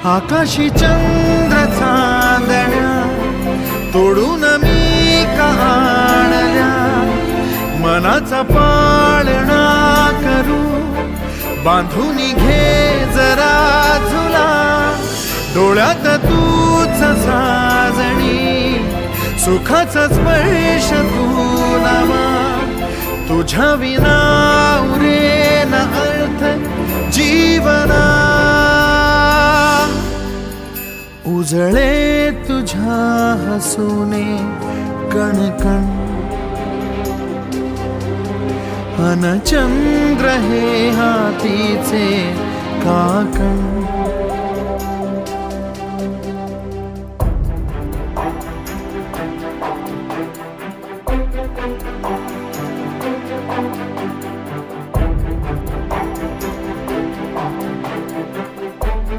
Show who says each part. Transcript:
Speaker 1: आकाशी चंद्र चांदण्या तोडून मी का आणल्या, मनाचा पाळणा करू बांधून घे जरा झुला, डोळ्यात तूच साजणी सुखाचा स्पर्श तू नामा, तुझ्या विना उरेन अर्थ जीवना, उजळे तुझ्या हसूने कणकण, अन चंद्र हे हातीचे काकण,